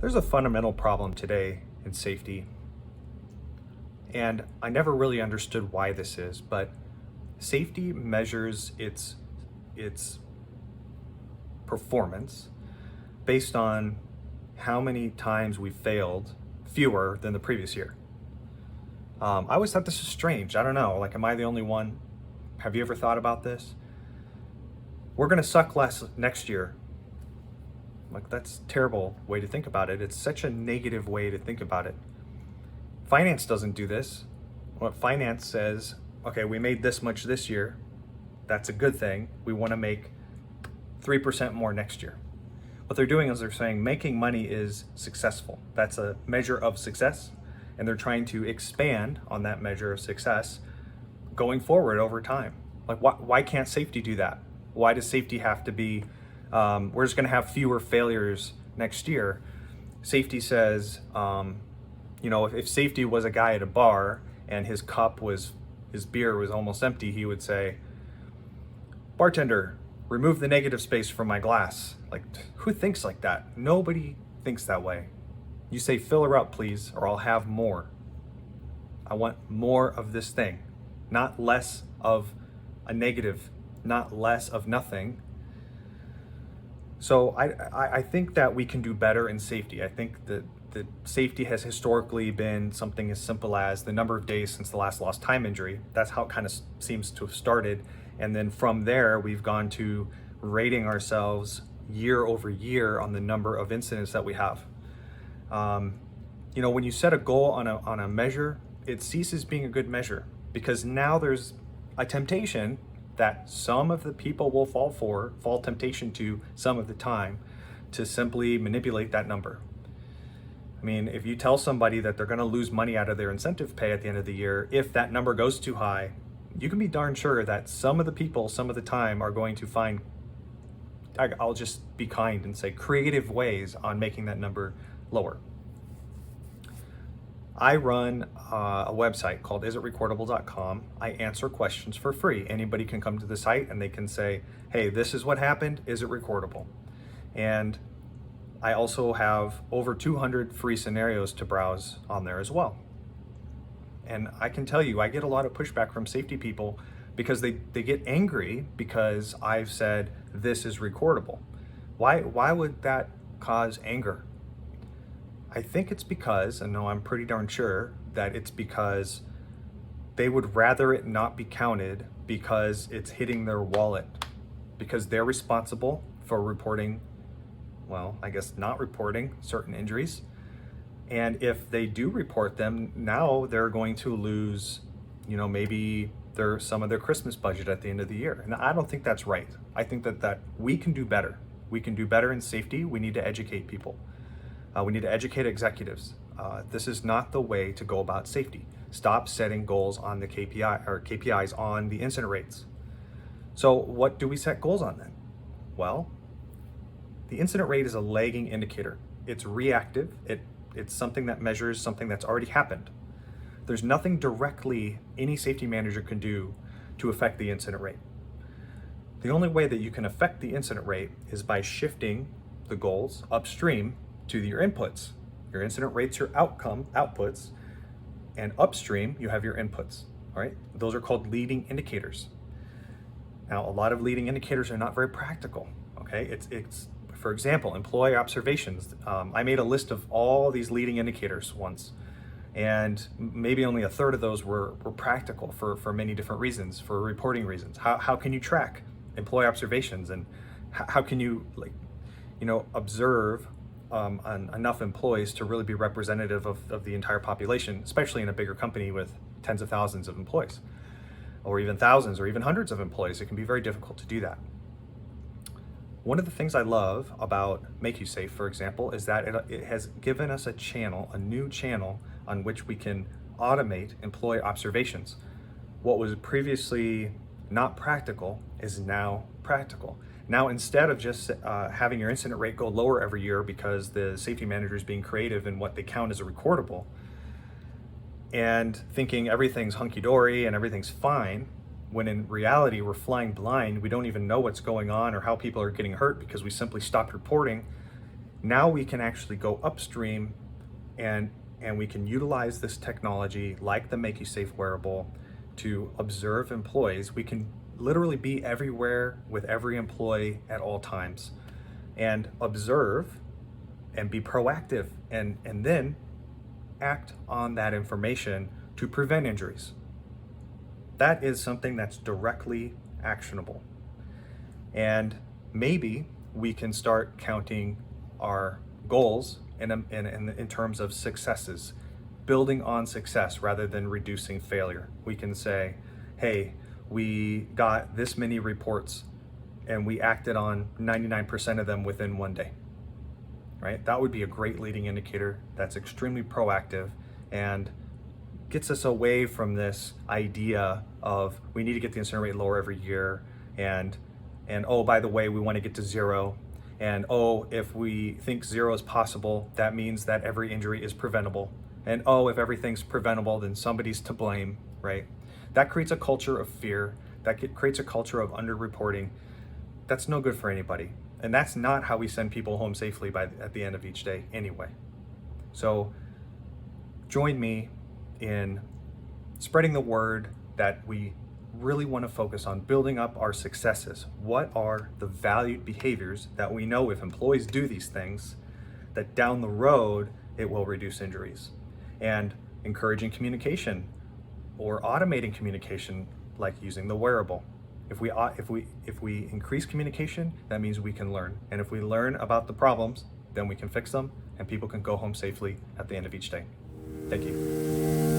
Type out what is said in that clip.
There's a fundamental problem today in safety, and I never really understood why this is, but safety measures its performance based on how many times we failed, fewer than the previous year. I always thought this was strange. I don't know, like, am I the only one? Have you ever thought about this? We're gonna suck less next year. Like, that's a terrible way to think about it. It's such a negative way to think about it. Finance doesn't do this. What finance says, okay, we made this much this year. That's a good thing. We want to make 3% more next year. What they're doing is they're saying making money is successful. That's a measure of success. And they're trying to expand on that measure of success going forward over time. Like, why can't safety do that? Why does safety have to be, we're just going to have fewer failures next year? Safety says, if safety was a guy at a bar and his beer was almost empty, he would say, bartender, remove the negative space from my glass. Like, who thinks like that? Nobody thinks that way. You say, fill her up, please, or I'll have more. I want more of this thing, not less of a negative, not less of nothing. So I think that we can do better in safety. I think that safety has historically been something as simple as the number of days since the last lost time injury. That's how it kind of seems to have started. And then from there, we've gone to rating ourselves year over year on the number of incidents that we have. When you set a goal on a measure, it ceases being a good measure, because now there's a temptation that some of the people will fall temptation to some of the time, to simply manipulate that number. I mean, if you tell somebody that they're going to lose money out of their incentive pay at the end of the year, if that number goes too high, you can be darn sure that some of the people, some of the time, are going to find, I'll just be kind and say, creative ways on making that number lower. I run a website called isitrecordable.com. I answer questions for free. Anybody can come to the site and they can say, hey, this is what happened. Is it recordable? And I also have over 200 free scenarios to browse on there as well. And I can tell you, I get a lot of pushback from safety people because they get angry because I've said this is recordable. Why would that cause anger? I think it's because, and no, I'm pretty darn sure that it's because they would rather it not be counted because it's hitting their wallet, because they're responsible for reporting, well, I guess not reporting certain injuries. And if they do report them, now they're going to lose, maybe some of their Christmas budget at the end of the year. And I don't think that's right. I think that we can do better. We can do better in safety. We need to educate people. We need to educate executives. This is not the way to go about safety. Stop setting goals on the KPIs on the incident rates. So what do we set goals on then? Well, the incident rate is a lagging indicator. It's reactive. It's something that measures something that's already happened. There's nothing directly any safety manager can do to affect the incident rate. The only way that you can affect the incident rate is by shifting the goals upstream to your inputs. Your incident rates are outputs, and upstream you have your inputs. All right, those are called leading indicators. Now, a lot of leading indicators are not very practical. Okay, it's for example, employee observations. I made a list of all these leading indicators once, and maybe only a third of those were practical for many different reasons, for reporting reasons. How can you track employee observations, and how can you observe enough employees to really be representative of the entire population, especially in a bigger company with tens of thousands of employees, or even thousands or even hundreds of employees? It can be very difficult to do that. One of the things I love about Make You Safe, for example, is that it has given us a new channel on which we can automate employee observations. What was previously not practical is now practical. Now, instead of just having your incident rate go lower every year because the safety manager is being creative in what they count as a recordable and thinking everything's hunky-dory and everything's fine, when in reality we're flying blind, we don't even know what's going on or how people are getting hurt because we simply stopped reporting, Now we can actually go upstream and we can utilize this technology like the Make You Safe wearable to observe employees. We can literally be everywhere with every employee at all times and observe and be proactive and then act on that information to prevent injuries. That is something that's directly actionable. And maybe we can start counting our goals in terms of successes, building on success rather than reducing failure. We can say, hey, we got this many reports and we acted on 99% of them within one day, right? That would be a great leading indicator that's extremely proactive and gets us away from this idea of we need to get the incident rate lower every year and oh, by the way, we want to get to zero. And oh, if we think zero is possible, that means that every injury is preventable. And oh, if everything's preventable, then somebody's to blame, right? That creates a culture of fear. That creates a culture of underreporting. That's no good for anybody. And that's not how we send people home safely at the end of each day anyway. So join me in spreading the word that we really want to focus on building up our successes. What are the valued behaviors that we know if employees do these things, that down the road, it will reduce injuries? And encouraging communication or automating communication, like using the wearable. If we increase communication, that means we can learn. And if we learn about the problems, then we can fix them and people can go home safely at the end of each day. Thank you.